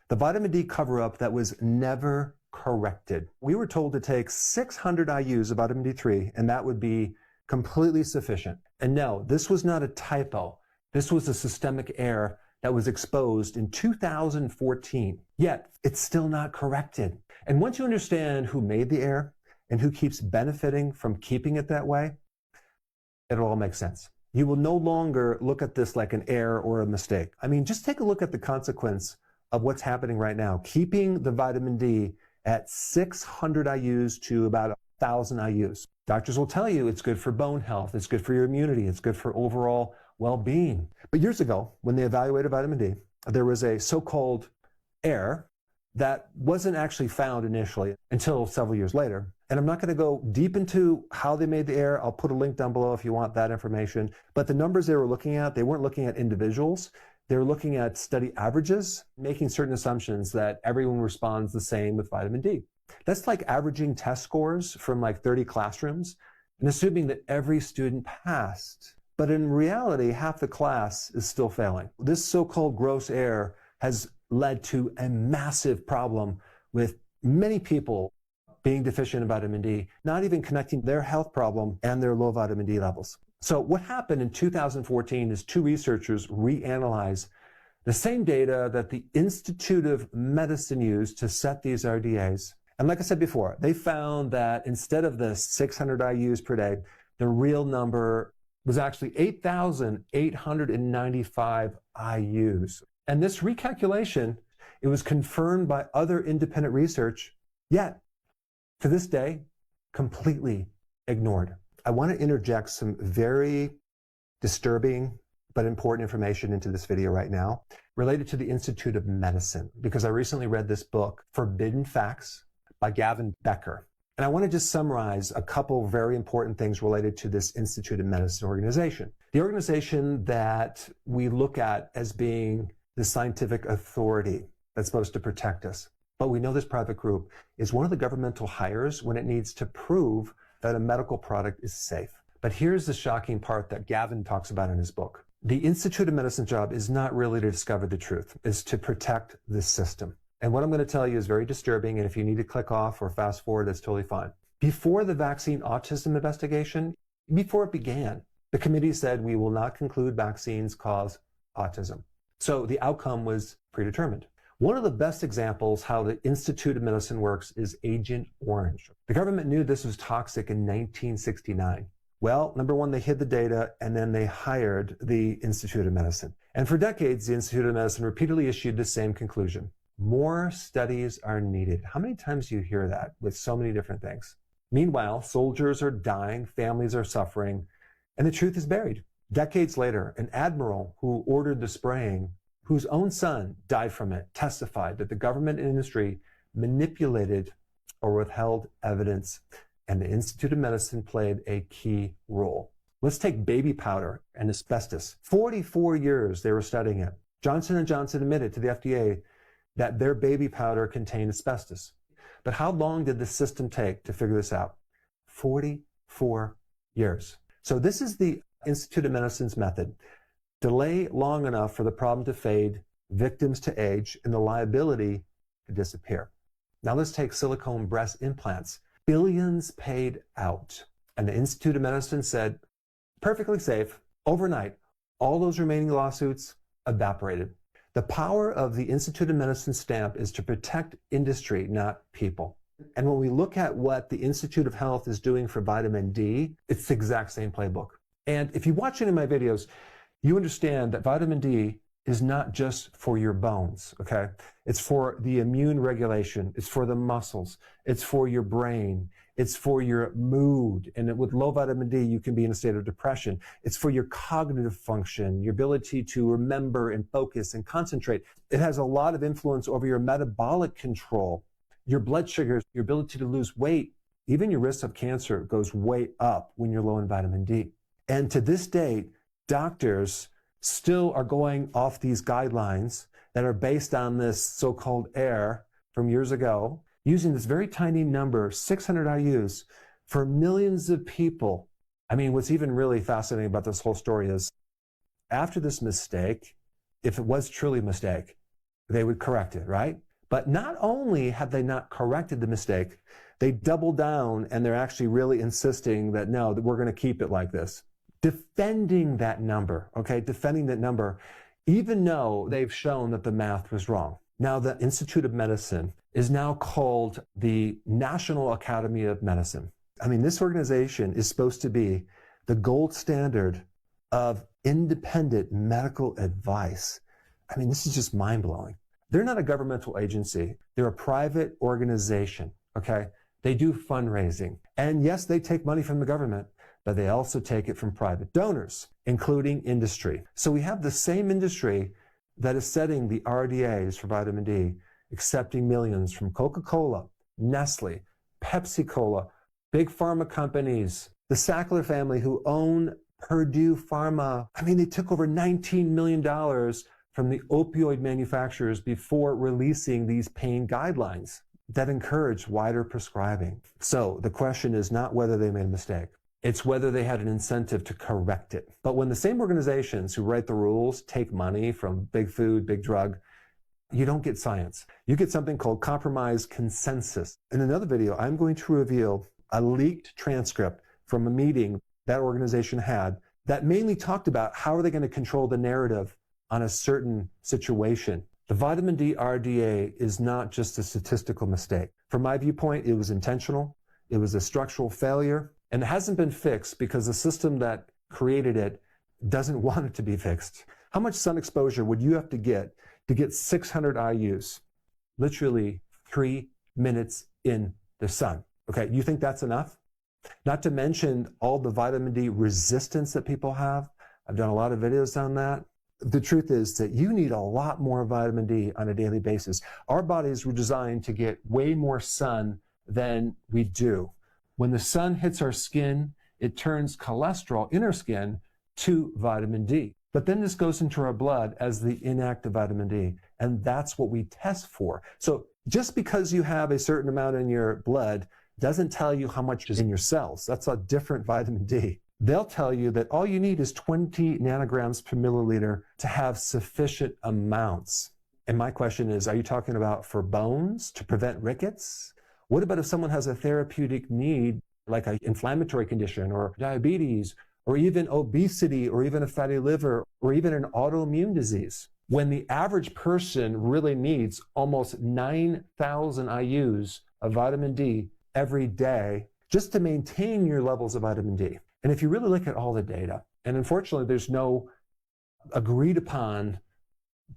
The vitamin D cover-up that was never corrected. We were told to take 600 IUs of vitamin D3 and that would be completely sufficient. And no, this was not a typo. This was a systemic error that was exposed in 2014. Yet, it's still not corrected. And once you understand who made the error and who keeps benefiting from keeping it that way, it'll all make sense. You will no longer look at this like an error or a mistake. I mean, just take a look at the consequence of what's happening right now. Keeping the vitamin D at 600 IUs to about 1,000 IUs. Doctors will tell you it's good for bone health, it's good for your immunity, it's good for overall well-being. But years ago, when they evaluated vitamin D, there was a so-called error that wasn't actually found initially until several years later. And I'm not going to go deep into how they made the error. I'll put a link down below if you want that information. But the numbers they were looking at, they weren't looking at individuals. They were looking at study averages, making certain assumptions that everyone responds the same with vitamin D. That's like averaging test scores from like 30 classrooms and assuming that every student passed. But in reality, half the class is still failing. This so-called gross error has led to a massive problem with many people being deficient in vitamin D, not even connecting their health problem and their low vitamin D levels. So what happened in 2014 is two researchers reanalyzed the same data that the Institute of Medicine used to set these RDAs. And like I said before, they found that instead of the 600 IUs per day, the real number was actually 8,895 IUs. And this recalculation, it was confirmed by other independent research, yet to this day, completely ignored. I want to interject some very disturbing but important information into this video right now related to the Institute of Medicine, because I recently read this book, Forbidden Facts by Gavin Becker. And I want to just summarize a couple very important things related to this Institute of Medicine organization. The organization that we look at as being the scientific authority that's supposed to protect us. But we know this private group is one of the governmental hires when it needs to prove that a medical product is safe. But here's the shocking part that Gavin talks about in his book. The Institute of Medicine's job is not really to discover the truth, it's to protect the system. And what I'm going to tell you is very disturbing, and if you need to click off or fast forward, that's totally fine. Before the vaccine autism investigation, before it began, the committee said we will not conclude vaccines cause autism. So the outcome was predetermined. One of the best examples how the Institute of Medicine works is Agent Orange. The government knew this was toxic in 1969. Well, number one, they hid the data, and then they hired the Institute of Medicine. And for decades, the Institute of Medicine repeatedly issued the same conclusion. More studies are needed. How many times do you hear that with so many different things? Meanwhile, soldiers are dying, families are suffering, and the truth is buried. Decades later, an admiral who ordered the spraying, whose own son died from it, testified that the government and industry manipulated or withheld evidence, and the Institute of Medicine played a key role. Let's take baby powder and asbestos. 44 years they were studying it. Johnson & Johnson admitted to the FDA that their baby powder contained asbestos. But how long did the system take to figure this out? 44 years. So this is the Institute of Medicine's method. Delay long enough for the problem to fade, victims to age, and the liability to disappear. Now let's take silicone breast implants. Billions paid out. And the Institute of Medicine said, perfectly safe, overnight, all those remaining lawsuits evaporated. The power of the Institute of Medicine stamp is to protect industry, not people. And when we look at what the Institute of Health is doing for vitamin D, it's the exact same playbook. And if you watch any of my videos, you understand that vitamin D is not just for your bones, okay? It's for the immune regulation. It's for the muscles. It's for your brain. It's for your mood. And with low vitamin D, you can be in a state of depression. It's for your cognitive function, your ability to remember and focus and concentrate. It has a lot of influence over your metabolic control, your blood sugars, your ability to lose weight. Even your risk of cancer goes way up when you're low in vitamin D. And to this day, doctors still are going off these guidelines that are based on this so-called error from years ago, using this very tiny number, 600 IUs, for millions of people. I mean, what's even really fascinating about this whole story is after this mistake, if it was truly a mistake, they would correct it, right? But not only have they not corrected the mistake, they double down and they're actually really insisting that no, that we're going to keep it like this. Defending that number, okay? Defending that number, even though they've shown that the math was wrong. Now, the Institute of Medicine is now called the National Academy of Medicine. I mean, this organization is supposed to be the gold standard of independent medical advice. I mean, this is just mind-blowing. They're not a governmental agency. They're a private organization, okay? They do fundraising. And yes, they take money from the government, but they also take it from private donors, including industry. So we have the same industry that is setting the RDAs for vitamin D, accepting millions from Coca-Cola, Nestle, Pepsi-Cola, big pharma companies, the Sackler family who own Purdue Pharma. I mean, they took over $19 million from the opioid manufacturers before releasing these pain guidelines that encourage wider prescribing. So the question is not whether they made a mistake. It's whether they had an incentive to correct it. But when the same organizations who write the rules take money from big food, big drug, you don't get science. You get something called compromise consensus. In another video, I'm going to reveal a leaked transcript from a meeting that organization had that mainly talked about how are they going to control the narrative on a certain situation. The vitamin D RDA is not just a statistical mistake. From my viewpoint, it was intentional. It was a structural failure, and it hasn't been fixed because the system that created it doesn't want it to be fixed. How much sun exposure would you have to get 600 IUs? Literally 3 minutes in the sun. Okay, you think that's enough? Not to mention all the vitamin D resistance that people have. I've done a lot of videos on that. The truth is that you need a lot more vitamin D on a daily basis. Our bodies were designed to get way more sun than we do. When the sun hits our skin, it turns cholesterol in our skin to vitamin D. But then this goes into our blood as the inactive vitamin D, and that's what we test for. So just because you have a certain amount in your blood doesn't tell you how much is in your cells. That's a different vitamin D. They'll tell you that all you need is 20 nanograms per milliliter to have sufficient amounts. And my question is, are you talking about for bones to prevent rickets? What about if someone has a therapeutic need, like an inflammatory condition or diabetes, or even obesity, or even a fatty liver, or even an autoimmune disease? When the average person really needs almost 9,000 IUs of vitamin D every day just to maintain your levels of vitamin D. And if you really look at all the data, and unfortunately there's no agreed upon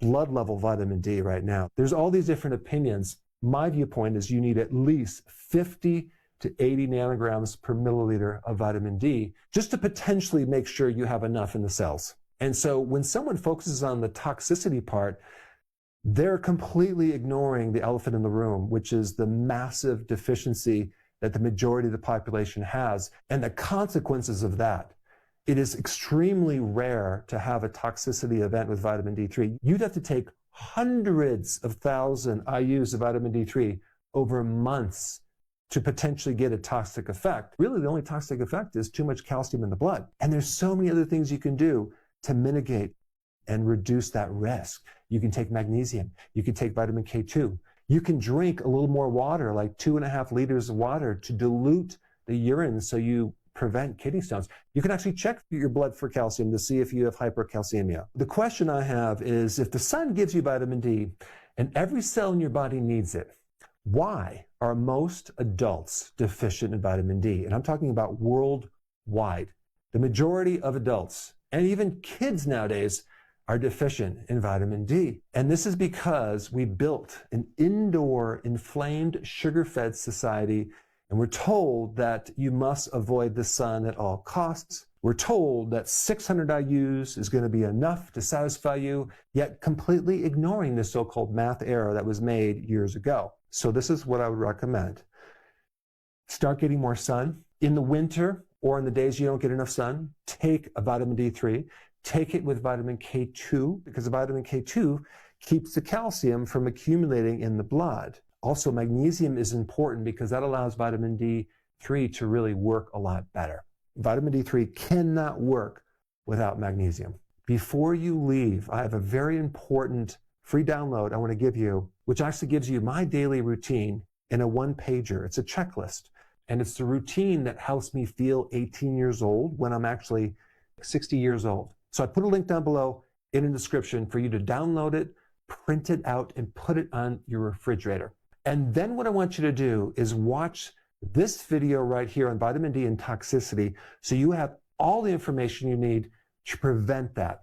blood level vitamin D right now. There's all these different opinions. My viewpoint is you need at least 50 to 80 nanograms per milliliter of vitamin D just to potentially make sure you have enough in the cells. And so when someone focuses on the toxicity part, they're completely ignoring the elephant in the room, which is the massive deficiency that the majority of the population has, and the consequences of that. It is extremely rare to have a toxicity event with vitamin D3. You'd have to take hundreds of thousand IUs of vitamin D3 over months to potentially get a toxic effect. Really, the only toxic effect is too much calcium in the blood. And there's so many other things you can do to mitigate and reduce that risk. You can take magnesium. You can take vitamin K2. You can drink a little more water, like 2.5 liters of water, to dilute the urine so you prevent kidney stones. You can actually check your blood for calcium to see if you have hypercalcemia. The question I have is, if the sun gives you vitamin D and every cell in your body needs it, why are most adults deficient in vitamin D? And I'm talking about worldwide. The majority of adults, and even kids nowadays, are deficient in vitamin D. And this is because we built an indoor inflamed sugar-fed society, and we're told that you must avoid the sun at all costs. We're told that 600 IUs is going to be enough to satisfy you, yet completely ignoring the so-called math error that was made years ago. So this is what I would recommend. Start getting more sun. In the winter or in the days you don't get enough sun, take a vitamin D3. Take it with vitamin K2, because the vitamin K2 keeps the calcium from accumulating in the blood. Also, magnesium is important because that allows vitamin D3 to really work a lot better. Vitamin D3 cannot work without magnesium. Before you leave, I have a very important free download I want to give you, which actually gives you my daily routine in a one-pager. It's a checklist, and it's the routine that helps me feel 18 years old when I'm actually 60 years old. So I put a link down below in the description for you to download it, print it out, and put it on your refrigerator. And then what I want you to do is watch this video right here on vitamin D and toxicity, so you have all the information you need to prevent that.